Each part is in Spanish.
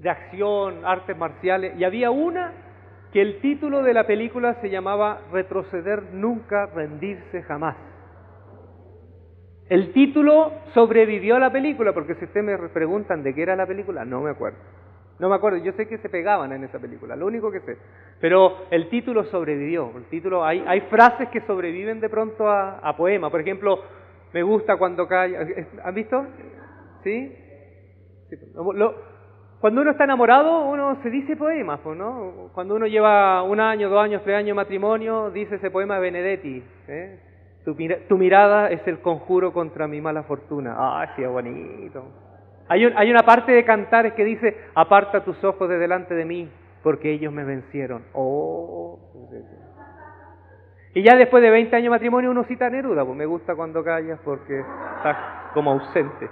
de acción, artes marciales, y había una que el título de la película se llamaba Retroceder nunca, rendirse jamás. El título sobrevivió a la película, porque si ustedes me preguntan de qué era la película, no me acuerdo. No me acuerdo, yo sé que se pegaban en esa película, lo único que sé. Pero el título sobrevivió, el título, hay frases que sobreviven de pronto a poemas. Por ejemplo, me gusta cuando cae... ¿Han visto? ¿Sí? Sí, cuando uno está enamorado, uno se dice poemas, ¿no? Cuando uno lleva 1 año, 2 años, 3 años de matrimonio, dice ese poema de Benedetti, ¿eh? Tu mirada es el conjuro contra mi mala fortuna. ¡Ah, sí, es bonito! Hay una parte de Cantares que dice, aparta tus ojos de delante de mí, porque ellos me vencieron. ¡Oh! Y ya después de 20 años de matrimonio uno cita a Neruda, pues me gusta cuando callas porque estás como ausente.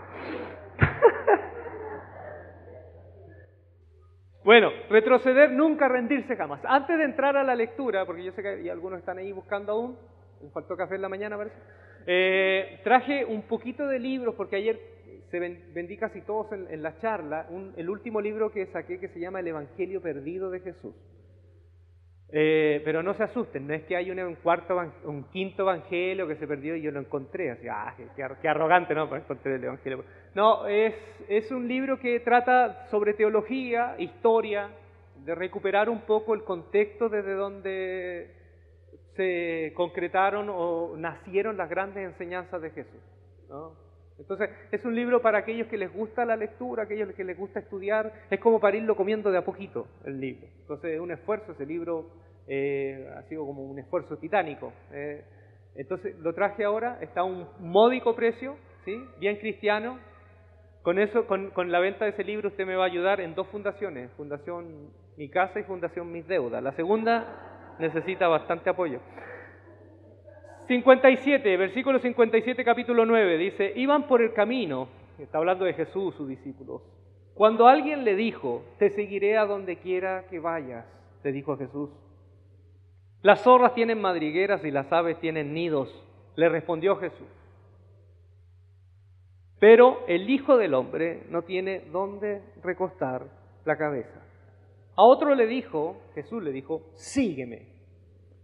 Bueno, retroceder nunca, rendirse jamás. Antes de entrar a la lectura, porque yo sé que algunos están ahí buscando aún, me faltó café en la mañana parece, traje un poquito de libros, porque ayer se vendí casi todos en la charla, el último libro que saqué que se llama El Evangelio Perdido de Jesús. Pero no se asusten, no es que hay un quinto evangelio que se perdió y yo lo encontré, así, qué arrogante, ¿no? Pues encontré el evangelio. No, es un libro que trata sobre teología, historia, de recuperar un poco el contexto desde donde se concretaron o nacieron las grandes enseñanzas de Jesús, ¿no? Entonces, es un libro para aquellos que les gusta la lectura, aquellos que les gusta estudiar, es como para irlo comiendo de a poquito el libro. Entonces, es un esfuerzo, ese libro ha sido como un esfuerzo titánico. Entonces, lo traje ahora, está a un módico precio, ¿sí? Bien cristiano. Con eso, con la venta de ese libro, usted me va a ayudar en 2 fundaciones, Fundación Mi Casa y Fundación Mis Deudas. La segunda necesita bastante apoyo. 57, versículo 57, capítulo 9, dice, iban por el camino, está hablando de Jesús, sus discípulos, cuando alguien le dijo, te seguiré a donde quiera que vayas, le dijo Jesús. Las zorras tienen madrigueras y las aves tienen nidos, le respondió Jesús. Pero el Hijo del Hombre no tiene dónde recostar la cabeza. A otro le dijo, Jesús le dijo, sígueme.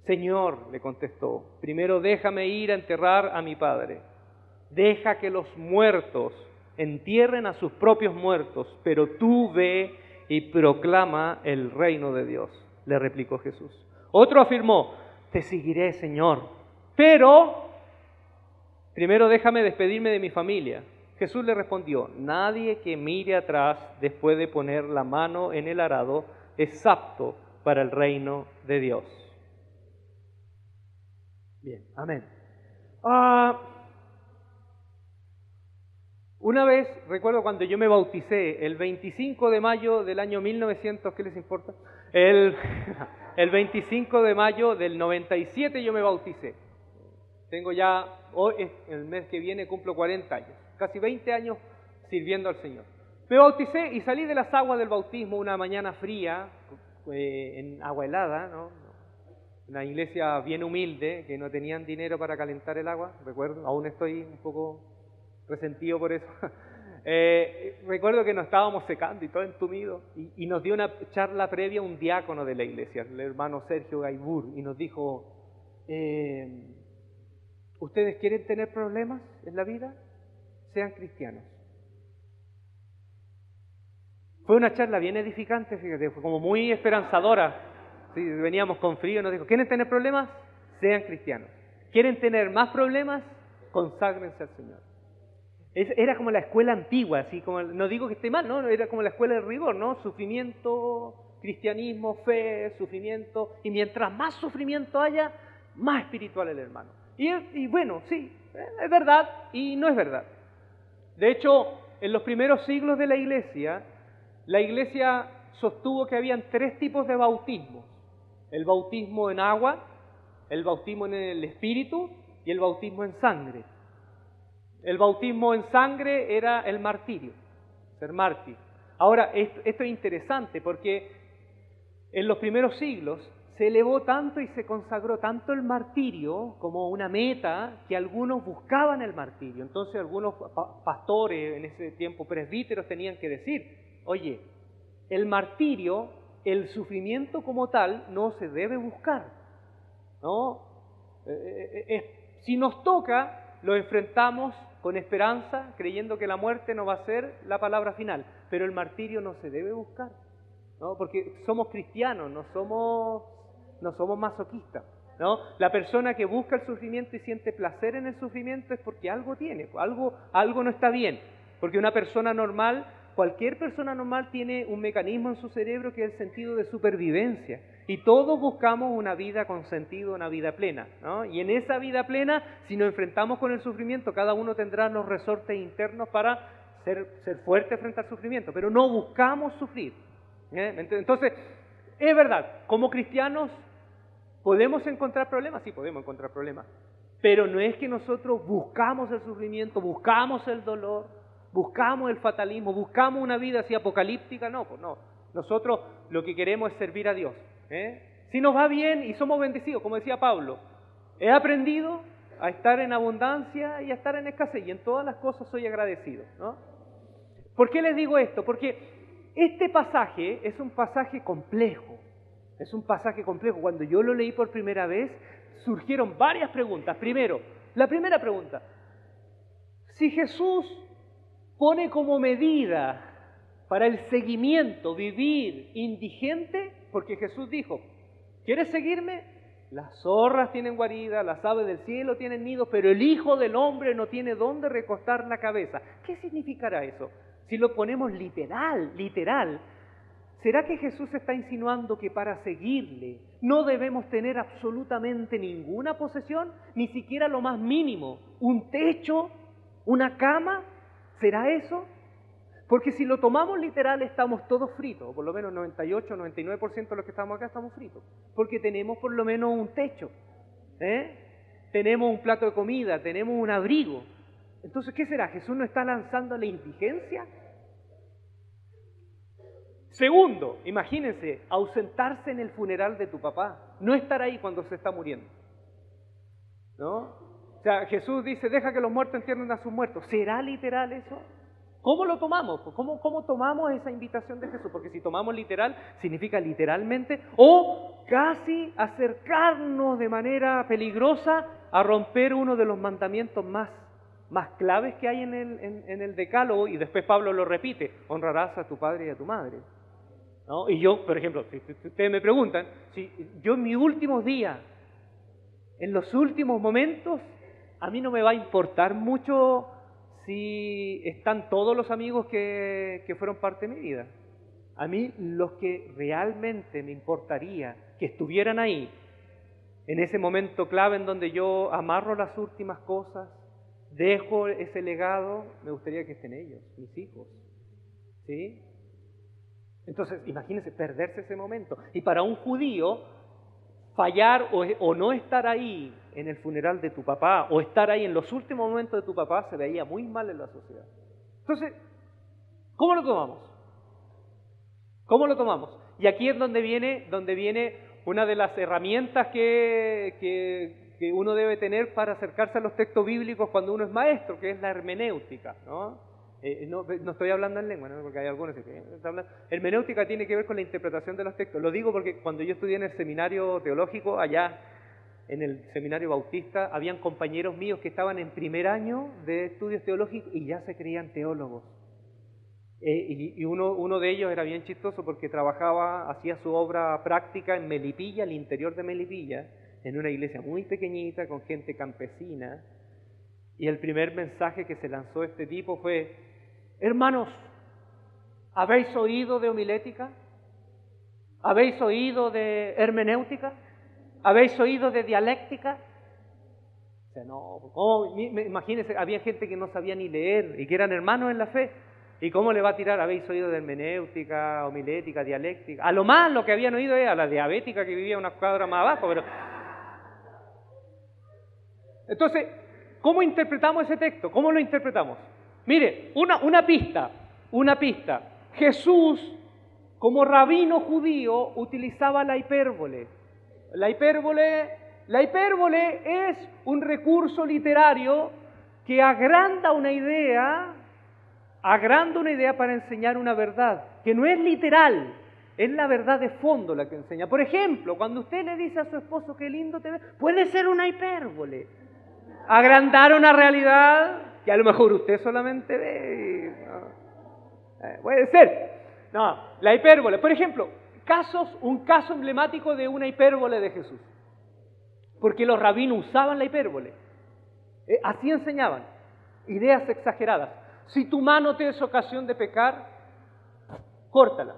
Señor, le contestó, primero déjame ir a enterrar a mi padre. Deja que los muertos entierren a sus propios muertos, pero tú ve y proclama el reino de Dios, le replicó Jesús. Otro afirmó, te seguiré, Señor, pero primero déjame despedirme de mi familia. Jesús le respondió, nadie que mire atrás después de poner la mano en el arado es apto para el reino de Dios. Bien, amén. Una vez, recuerdo cuando yo me bauticé, el 25 de mayo del año 1900, ¿qué les importa? El 25 de mayo del 97 yo me bauticé. Tengo ya, hoy, el mes que viene cumplo 40 años, casi 20 años sirviendo al Señor. Me bauticé y salí de las aguas del bautismo una mañana fría, en agua helada, ¿no? Una iglesia bien humilde, que no tenían dinero para calentar el agua, recuerdo, aún estoy un poco resentido por eso. Recuerdo que nos estábamos secando y todo entumido, y nos dio una charla previa un diácono de la iglesia, el hermano Sergio Gaibur, y nos dijo, ¿ustedes quieren tener problemas en la vida? Sean cristianos. Fue una charla bien edificante, fíjate, fue como muy esperanzadora. Sí, veníamos con frío y nos dijo, ¿quieren tener problemas? Sean cristianos. ¿Quieren tener más problemas? Conságrense al Señor. Era como la escuela antigua, así como, no digo que esté mal, ¿no? Era como la escuela del rigor, ¿no? Sufrimiento, cristianismo, fe, sufrimiento, y mientras más sufrimiento haya, más espiritual el hermano. Y bueno, sí, es verdad y no es verdad. De hecho, en los primeros siglos de la iglesia sostuvo que habían 3 tipos de bautismos. El bautismo en agua, el bautismo en el Espíritu y el bautismo en sangre. El bautismo en sangre era el martirio, ser mártir. Ahora, esto es interesante porque en los primeros siglos se elevó tanto y se consagró tanto el martirio como una meta que algunos buscaban el martirio. Entonces algunos pastores en ese tiempo, presbíteros, tenían que decir, oye, el martirio, el sufrimiento como tal, no se debe buscar, ¿no? Si nos toca, lo enfrentamos con esperanza, creyendo que la muerte no va a ser la palabra final, pero el martirio no se debe buscar, ¿no? Porque somos cristianos, no somos masoquistas, ¿no? La persona que busca el sufrimiento y siente placer en el sufrimiento es porque algo tiene, algo no está bien, porque una persona normal, cualquier persona normal tiene un mecanismo en su cerebro que es el sentido de supervivencia. Y todos buscamos una vida con sentido, una vida plena, ¿no? Y en esa vida plena, si nos enfrentamos con el sufrimiento, cada uno tendrá los resortes internos para ser fuerte frente al sufrimiento, pero no buscamos sufrir, ¿eh? Entonces, es verdad, como cristianos, ¿podemos encontrar problemas? Sí, podemos encontrar problemas, pero no es que nosotros buscamos el sufrimiento, buscamos el dolor, buscamos el fatalismo, buscamos una vida así apocalíptica, no, pues no. Nosotros lo que queremos es servir a Dios, ¿eh? Si nos va bien y somos bendecidos, como decía Pablo, he aprendido a estar en abundancia y a estar en escasez, y en todas las cosas soy agradecido, ¿no? ¿Por qué les digo esto? Porque este pasaje es un pasaje complejo, es un pasaje complejo. Cuando yo lo leí por primera vez, surgieron varias preguntas. Primero, la primera pregunta, si Jesús pone como medida para el seguimiento vivir indigente, porque Jesús dijo, ¿quieres seguirme? Las zorras tienen guarida, las aves del cielo tienen nidos, pero el Hijo del Hombre no tiene dónde recostar la cabeza. ¿Qué significará eso? Si lo ponemos literal, ¿será que Jesús está insinuando que para seguirle no debemos tener absolutamente ninguna posesión, ni siquiera lo más mínimo, un techo, una cama? ¿Será eso? Porque si lo tomamos literal estamos todos fritos, o por lo menos 98, 99% de los que estamos acá estamos fritos, porque tenemos por lo menos un techo, ¿eh? Tenemos un plato de comida, tenemos un abrigo. Entonces, ¿qué será? ¿Jesús nos está lanzando a la indigencia? Segundo, imagínense, ausentarse en el funeral de tu papá, no estar ahí cuando se está muriendo, ¿no? O sea, Jesús dice, deja que los muertos entierren a sus muertos. ¿Será literal eso? ¿Cómo lo tomamos? ¿Cómo tomamos esa invitación de Jesús? Porque si tomamos literal, significa literalmente, o casi acercarnos de manera peligrosa a romper uno de los mandamientos más claves que hay en el Decálogo, y después Pablo lo repite, honrarás a tu padre y a tu madre, ¿no? Y yo, por ejemplo, si ustedes me preguntan, si yo en mis últimos días, en los últimos momentos, a mí no me va a importar mucho si están todos los amigos que fueron parte de mi vida. A mí los que realmente me importaría que estuvieran ahí, en ese momento clave en donde yo amarro las últimas cosas, dejo ese legado, me gustaría que estén ellos, mis hijos, ¿sí? Entonces, imagínense perderse ese momento. Y para un judío, fallar o no estar ahí en el funeral de tu papá, o estar ahí en los últimos momentos de tu papá, se veía muy mal en la sociedad. Entonces, ¿cómo lo tomamos? ¿Cómo lo tomamos? Y aquí es donde viene una de las herramientas que uno debe tener para acercarse a los textos bíblicos cuando uno es maestro, que es la hermenéutica, ¿no? No estoy hablando en lengua, ¿no? Porque hay algunos que hablan. Hermenéutica tiene que ver con la interpretación de los textos. Lo digo porque cuando yo estudié en el seminario teológico, allá en el seminario bautista, habían compañeros míos que estaban en primer año de estudios teológicos y ya se creían teólogos. Y uno de ellos era bien chistoso porque hacía su obra práctica en Melipilla, al interior de Melipilla, en una iglesia muy pequeñita con gente campesina. Y el primer mensaje que se lanzó este tipo fue: hermanos, ¿habéis oído de homilética? ¿Habéis oído de hermenéutica? ¿Habéis oído de dialéctica? O sea, no, imagínense, había gente que no sabía ni leer y que eran hermanos en la fe. ¿Y cómo le va a tirar? ¿Habéis oído de hermenéutica, homilética, dialéctica? A lo más lo que habían oído era a la diabética que vivía una cuadra más abajo, pero... Entonces, ¿cómo interpretamos ese texto? ¿Cómo lo interpretamos? Mire, una pista. Jesús, como rabino judío, utilizaba la hipérbole. La hipérbole es un recurso literario que agranda una idea agranda una idea para enseñar una verdad, que no es literal, es la verdad de fondo la que enseña. Por ejemplo, cuando usted le dice a su esposo qué lindo te ve, puede ser una hipérbole. Agrandar una realidad que a lo mejor usted solamente ve. Puede ser. No, la hipérbole. Por ejemplo, un caso emblemático de una hipérbole de Jesús. Porque los rabinos usaban la hipérbole. Así enseñaban. Ideas exageradas. Si tu mano te es ocasión de pecar, córtala.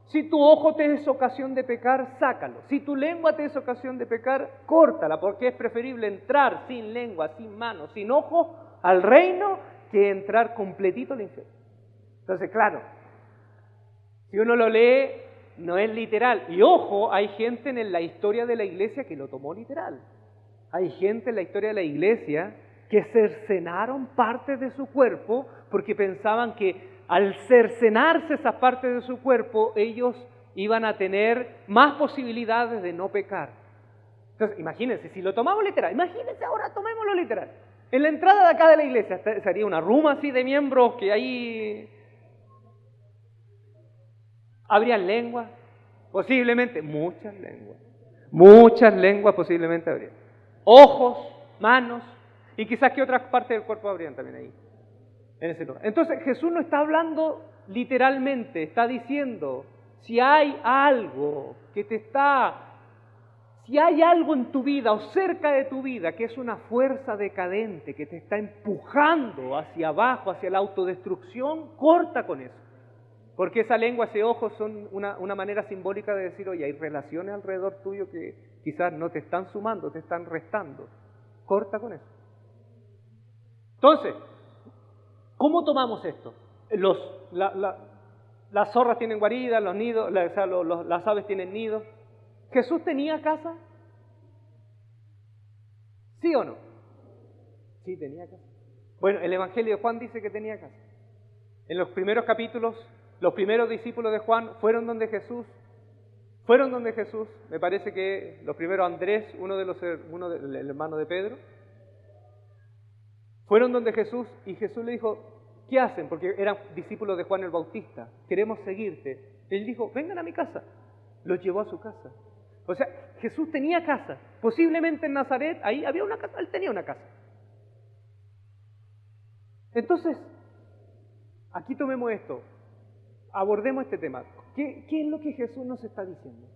Si tu ojo te es ocasión de pecar, sácalo. Si tu lengua te es ocasión de pecar, córtala, porque es preferible entrar sin lengua, sin mano, sin ojo al reino que entrar completito al infierno. Entonces, claro, si uno lo lee, no es literal. Y ojo, hay gente en la historia de la iglesia que lo tomó literal. Hay gente en la historia de la iglesia que cercenaron partes de su cuerpo porque pensaban que al cercenarse esas partes de su cuerpo, ellos iban a tener más posibilidades de no pecar. Entonces, imagínense, si lo tomamos literal, imagínense ahora, tomémoslo literal. En la entrada de acá de la iglesia sería una ruma así de miembros que ahí habrían lenguas, posiblemente muchas lenguas posiblemente habrían. Ojos, manos, y quizás que otras partes del cuerpo habrían también ahí. En ese lugar. Entonces Jesús no está hablando literalmente, está diciendo, si hay algo si hay algo en tu vida o cerca de tu vida que es una fuerza decadente que te está empujando hacia abajo, hacia la autodestrucción, corta con eso. Porque esa lengua, ese ojo son una manera simbólica de decir, oye, hay relaciones alrededor tuyo que quizás no te están sumando, te están restando. Corta con eso. Entonces, ¿cómo tomamos esto? Las zorras tienen guaridas, los nidos, las aves tienen nidos. ¿Jesús tenía casa? ¿Sí o no? Sí, tenía casa. Bueno, el Evangelio de Juan dice que tenía casa. En los primeros capítulos, los primeros discípulos de Juan fueron donde Jesús. Me parece que los primeros Andrés, el hermano de Pedro, fueron donde Jesús y Jesús le dijo, ¿qué hacen? Porque eran discípulos de Juan el Bautista, queremos seguirte. Él dijo, vengan a mi casa. Los llevó a su casa. O sea, Jesús tenía casa. Posiblemente en Nazaret, ahí había una casa, él tenía una casa. Entonces, aquí tomemos esto, abordemos este tema. ¿Qué es lo que Jesús nos está diciendo?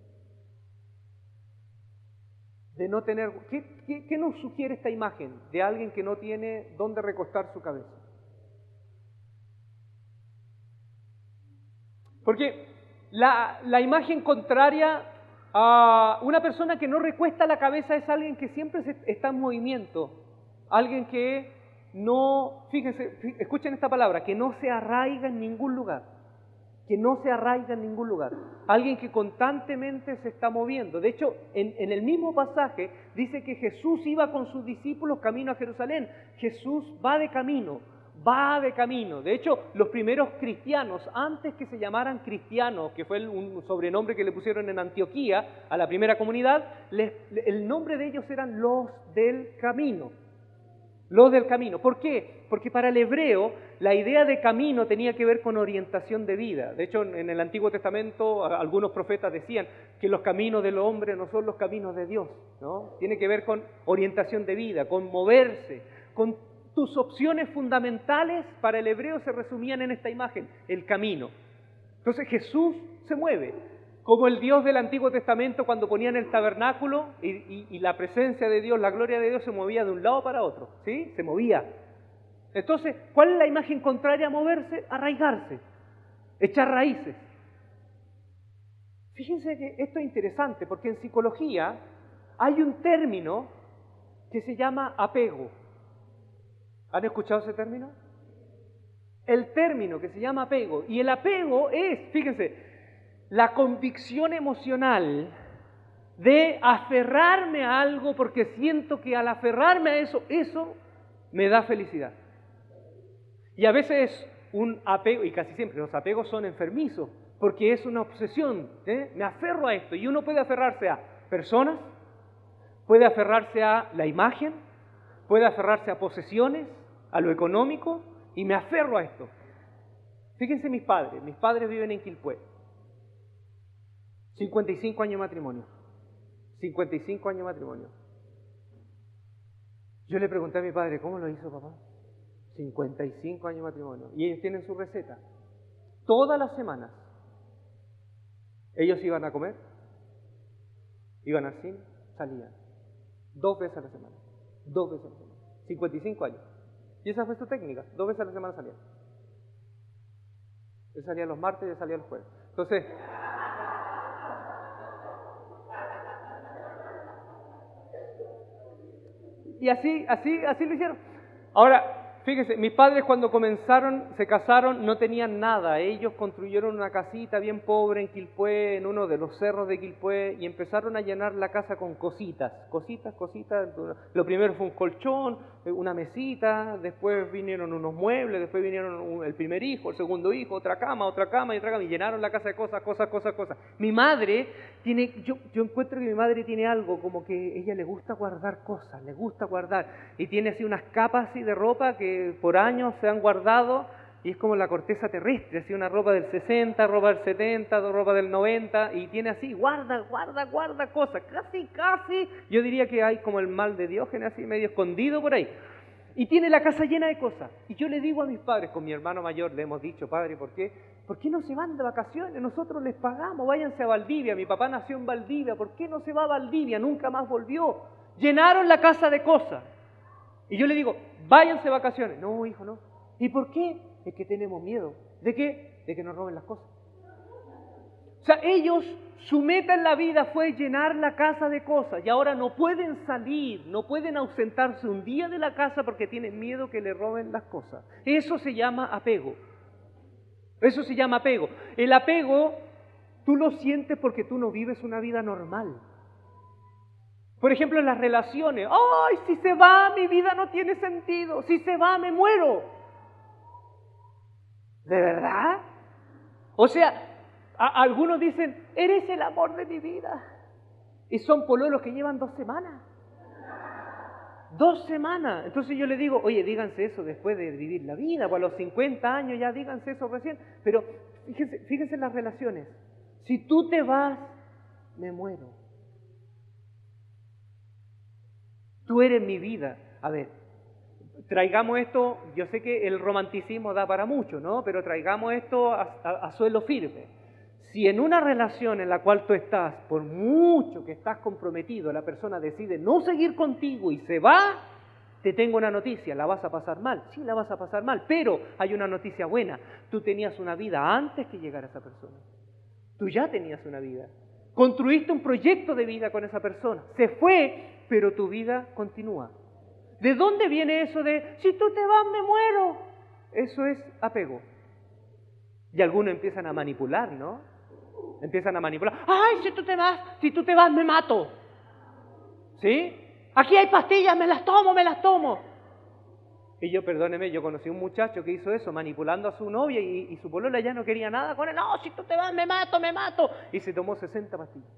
De no tener, ¿qué nos sugiere esta imagen de alguien que no tiene dónde recostar su cabeza? Porque la imagen contraria a una persona que no recuesta la cabeza es alguien que siempre está en movimiento, alguien que no, fíjense, escuchen esta palabra, que no se arraiga en ningún lugar. Alguien que constantemente se está moviendo. De hecho, en el mismo pasaje dice que Jesús iba con sus discípulos camino a Jerusalén. Jesús va de camino. De hecho, los primeros cristianos, antes que se llamaran cristianos, que fue un sobrenombre que le pusieron en Antioquía a la primera comunidad, el nombre de ellos eran los del camino. Los del camino. ¿Por qué? Porque para el hebreo la idea de camino tenía que ver con orientación de vida. De hecho, en el Antiguo Testamento algunos profetas decían que los caminos del hombre no son los caminos de Dios, ¿no? Tiene que ver con orientación de vida, con moverse, con tus opciones fundamentales para el hebreo se resumían en esta imagen, el camino. Entonces Jesús se mueve. Como el Dios del Antiguo Testamento cuando ponían el tabernáculo y la presencia de Dios, la gloria de Dios se movía de un lado para otro, ¿sí? Se movía. Entonces, ¿cuál es la imagen contraria a moverse? Arraigarse, echar raíces. Fíjense que esto es interesante porque en psicología hay un término que se llama apego. ¿Han escuchado ese término? El término que se llama apego. Y el apego es, fíjense, la convicción emocional de aferrarme a algo porque siento que al aferrarme a eso me da felicidad. Y a veces un apego, y casi siempre los apegos son enfermizos, porque es una obsesión, me aferro a esto. Y uno puede aferrarse a personas, puede aferrarse a la imagen, puede aferrarse a posesiones, a lo económico, y me aferro a esto. Fíjense mis padres viven en Quilpué. 55 años de matrimonio. 55 años de matrimonio. Yo le pregunté a mi padre, ¿cómo lo hizo papá? 55 años de matrimonio. Y ellos tienen su receta. Todas las semanas ellos iban a comer, iban al cine, salían. 2 veces a la semana. 2 veces a la semana. 55 años. Y esa fue su técnica. 2 veces a la semana salían. Él salía los martes y él salía los jueves. Entonces, y así lo hicieron. Ahora, fíjense, mis padres cuando se casaron, no tenían nada. Ellos construyeron una casita bien pobre en Quilpué, en uno de los cerros de Quilpué, y empezaron a llenar la casa con cositas. Lo primero fue un colchón, una mesita, después vinieron unos muebles, después vinieron el primer hijo, el segundo hijo, otra cama, y llenaron la casa de cosas. Mi madre yo encuentro que mi madre tiene algo como que ella le gusta guardar cosas, y tiene así unas capas así de ropa que por años se han guardado, y es como la corteza terrestre, así una ropa del 60, ropa del 70, ropa del 90, y tiene así, guarda cosas, casi, yo diría que hay como el mal de Diógenes así medio escondido por ahí. Y tiene la casa llena de cosas. Y yo le digo a mis padres, con mi hermano mayor, le hemos dicho, padre, ¿por qué no se van de vacaciones? Nosotros les pagamos, váyanse a Valdivia. Mi papá nació en Valdivia, ¿por qué no se va a Valdivia? Nunca más volvió. Llenaron la casa de cosas. Y yo le digo, váyanse de vacaciones. No, hijo, no. ¿Y por qué? Es que tenemos miedo. ¿De qué? De que nos roben las cosas. O sea, ellos, su meta en la vida fue llenar la casa de cosas y ahora no pueden salir, no pueden ausentarse un día de la casa porque tienen miedo que le roben las cosas. Eso se llama apego. El apego, tú lo sientes porque tú no vives una vida normal. Por ejemplo, en las relaciones. ¡Ay, si se va, mi vida no tiene sentido! Si se va, me muero. ¿De verdad? O sea, algunos dicen, eres el amor de mi vida. Y son pololos que llevan 2 semanas. 2 semanas. Entonces yo le digo, oye, díganse eso después de vivir la vida, o a los 50 años ya díganse eso recién. Pero fíjense en las relaciones. Si tú te vas, me muero. Tú eres mi vida. A ver, traigamos esto, yo sé que el romanticismo da para mucho, ¿no? Pero traigamos esto a suelo firme. Si en una relación en la cual tú estás, por mucho que estás comprometido, la persona decide no seguir contigo y se va, te tengo una noticia, la vas a pasar mal. Sí, la vas a pasar mal, pero hay una noticia buena. Tú tenías una vida antes que llegara esa persona. Tú ya tenías una vida. Construiste un proyecto de vida con esa persona. Se fue, pero tu vida continúa. ¿De dónde viene eso de, si tú te vas, me muero? Eso es apego. Y algunos empiezan a manipular, ¿no? ¡Ay, si tú te vas, me mato! ¿Sí? Aquí hay pastillas, me las tomo. Y yo, perdóneme, yo conocí a un muchacho que hizo eso, manipulando a su novia y su polola ya no quería nada con él. ¡No, si tú te vas, me mato! Y se tomó 60 pastillas.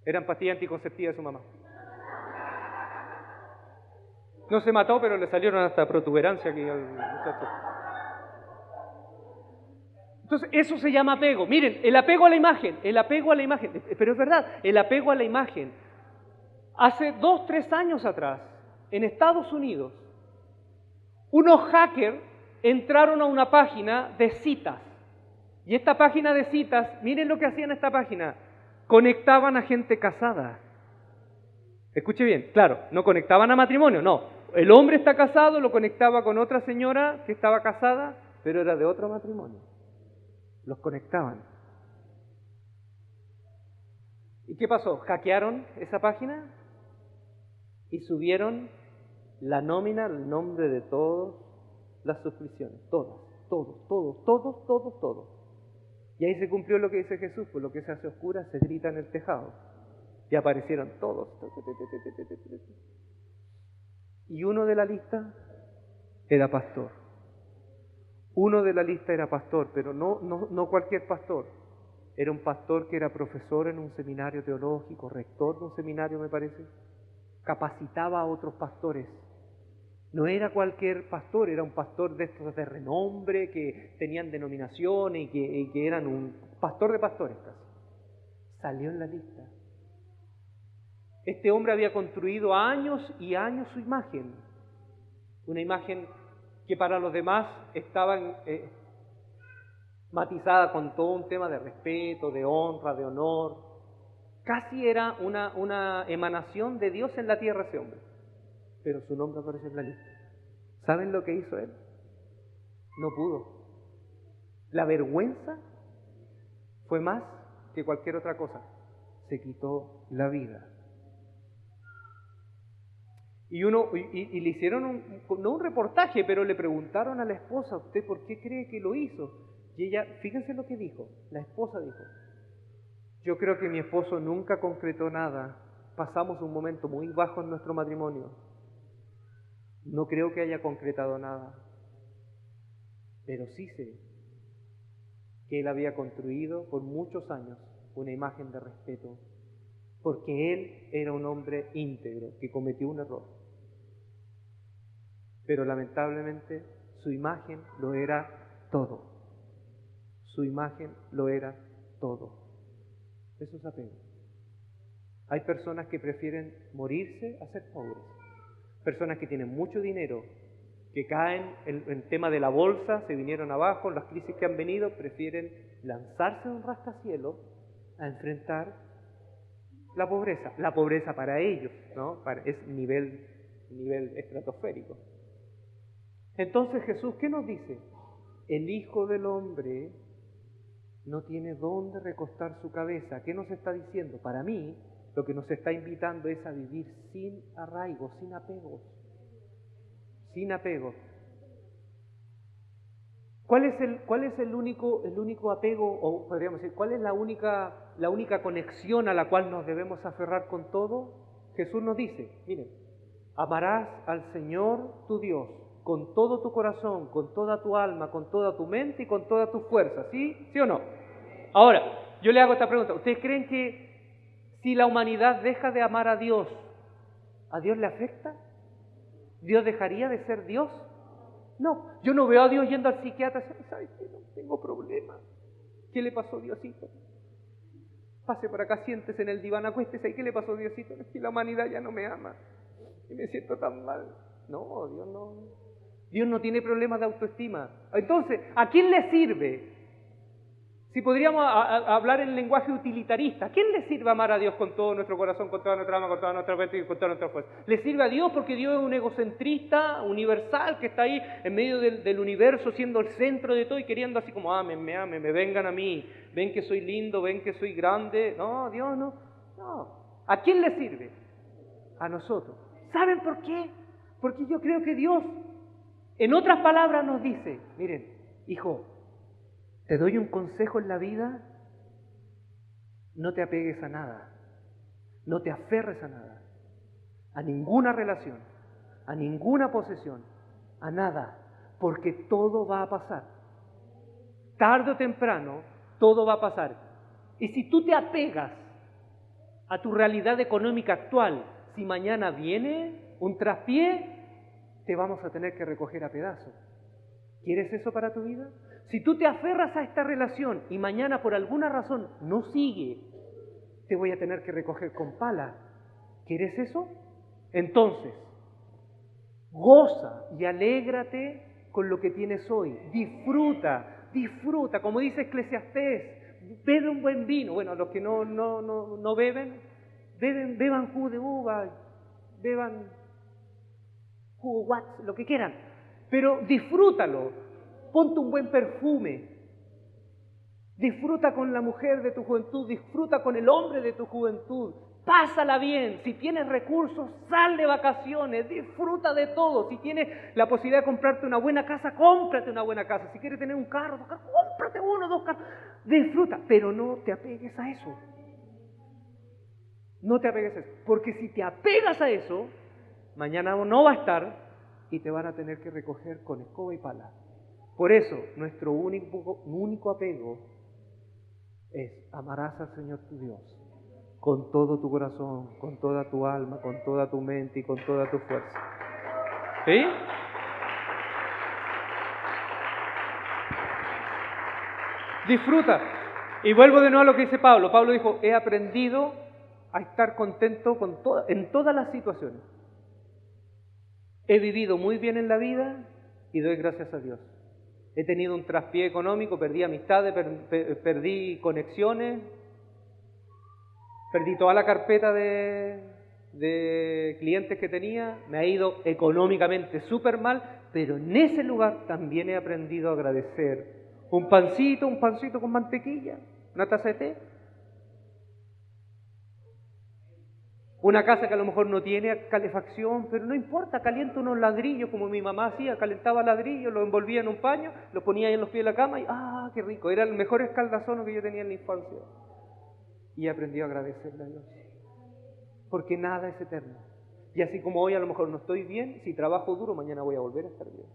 Eran pastillas anticonceptivas de su mamá. No se mató, pero le salieron hasta protuberancia aquí al muchacho. Entonces, eso se llama apego. Miren, el apego a la imagen, pero es verdad, el apego a la imagen. Hace 2, 3 años atrás, en Estados Unidos, unos hackers entraron a una página de citas. Y esta página de citas, miren lo que hacían esta página, conectaban a gente casada. Escuche bien, claro, no conectaban a matrimonio, no. El hombre está casado, lo conectaba con otra señora que estaba casada, pero era de otro matrimonio. Los conectaban. ¿Y qué pasó? Hackearon esa página y subieron la nómina, el nombre de todas las suscripciones, todos. Y ahí se cumplió lo que dice Jesús, pues lo que se hace oscura se grita en el tejado. Y aparecieron todos. Y uno de la lista era pastor. Pero no cualquier pastor. Era un pastor que era profesor en un seminario teológico, rector de un seminario, me parece. Capacitaba a otros pastores. No era cualquier pastor, era un pastor de estos de renombre, que tenían denominaciones y que eran un pastor de pastores casi. Salió en la lista. Este hombre había construido años y años su imagen. Una imagen que para los demás estaba matizada con todo un tema de respeto, de honra, de honor. Casi era una emanación de Dios en la tierra ese hombre. Pero su nombre apareció en la lista. ¿Saben lo que hizo él? No pudo. La vergüenza fue más que cualquier otra cosa. Se quitó la vida. Y le hicieron no un reportaje, pero le preguntaron a la esposa, ¿usted por qué cree que lo hizo? Y ella, fíjense lo que dijo, la esposa dijo, yo creo que mi esposo nunca concretó nada, pasamos un momento muy bajo en nuestro matrimonio, no creo que haya concretado nada, pero sí sé que él había construido por muchos años una imagen de respeto, porque él era un hombre íntegro que cometió un error. Pero lamentablemente su imagen lo era todo. Su imagen lo era todo. Eso es apego. Hay personas que prefieren morirse a ser pobres. Personas que tienen mucho dinero, que caen en el tema de la bolsa, se vinieron abajo, en las crisis que han venido, prefieren lanzarse de un rascacielos a enfrentar la pobreza. La pobreza para ellos, ¿no? Es nivel estratosférico. Entonces Jesús, ¿qué nos dice? El Hijo del Hombre no tiene dónde recostar su cabeza. ¿Qué nos está diciendo? Para mí, lo que nos está invitando es a vivir sin arraigo, sin apegos. Sin apegos. ¿Cuál es el único apego, o podríamos decir, cuál es la única conexión a la cual nos debemos aferrar con todo? Jesús nos dice, miren, amarás al Señor tu Dios con todo tu corazón, con toda tu alma, con toda tu mente y con toda tu fuerza, ¿sí? ¿Sí o no? Ahora, yo le hago esta pregunta. ¿Ustedes creen que si la humanidad deja de amar a Dios le afecta? ¿Dios dejaría de ser Dios? No, yo no veo a Dios yendo al psiquiatra y diciendo, ¿sabes qué? No tengo problema. ¿Qué le pasó, Diosito? Pase por acá, siéntese en el diván, acuéstese. ¿Y qué le pasó, Diosito? Es que la humanidad ya no me ama y me siento tan mal. No, Dios no. Dios no tiene problemas de autoestima. Entonces, ¿a quién le sirve? Si podríamos hablar en lenguaje utilitarista, ¿a quién le sirve amar a Dios con todo nuestro corazón, con toda nuestra alma, con toda nuestra mente y con toda nuestra fuerza? ¿Le sirve a Dios porque Dios es un egocentrista universal que está ahí en medio del universo siendo el centro de todo y queriendo así como ámenme, vengan a mí, ven que soy lindo, ven que soy grande? No, Dios no. No. ¿A quién le sirve? A nosotros. ¿Saben por qué? Porque yo creo que Dios, en otras palabras, nos dice, miren, hijo, te doy un consejo en la vida, no te apegues a nada, no te aferres a nada, a ninguna relación, a ninguna posesión, a nada, porque todo va a pasar. Tarde o temprano, todo va a pasar. Y si tú te apegas a tu realidad económica actual, si mañana viene un traspié, te vamos a tener que recoger a pedazos. ¿Quieres eso para tu vida? Si tú te aferras a esta relación y mañana por alguna razón no sigue, te voy a tener que recoger con pala. ¿Quieres eso? Entonces, goza y alégrate con lo que tienes hoy. Disfruta, como dice Eclesiastés, bebe un buen vino. Bueno, los que no beban jugo de uva, beban jugo Watts, lo que quieran. Pero disfrútalo, ponte un buen perfume, disfruta con la mujer de tu juventud, disfruta con el hombre de tu juventud, pásala bien, si tienes recursos, sal de vacaciones, disfruta de todo, si tienes la posibilidad de comprarte una buena casa, cómprate una buena casa, si quieres tener un carro, cómprate uno, dos carros, disfruta, pero no te apegues a eso, no te apegues a eso, porque si te apegas a eso, mañana no va a estar y te van a tener que recoger con escoba y pala. Por eso, nuestro único apego es amarás al Señor tu Dios con todo tu corazón, con toda tu alma, con toda tu mente y con toda tu fuerza. ¿Sí? Disfruta. Y vuelvo de nuevo a lo que dice Pablo. Pablo dijo, he aprendido a estar contento en todas las situaciones. He vivido muy bien en la vida y doy gracias a Dios. He tenido un traspié económico, perdí amistades, perdí conexiones, perdí toda la carpeta de clientes que tenía, me ha ido económicamente súper mal, pero en ese lugar también he aprendido a agradecer. Un pancito con mantequilla, una taza de té. Una casa que a lo mejor no tiene calefacción, pero no importa, calienta unos ladrillos como mi mamá hacía, calentaba ladrillos, los envolvía en un paño, los ponía ahí en los pies de la cama y ¡ah, qué rico! Era el mejor escaldazono que yo tenía en la infancia. Y aprendí a agradecerle a Dios, porque nada es eterno. Y así como hoy a lo mejor no estoy bien, si trabajo duro, mañana voy a volver a estar bien.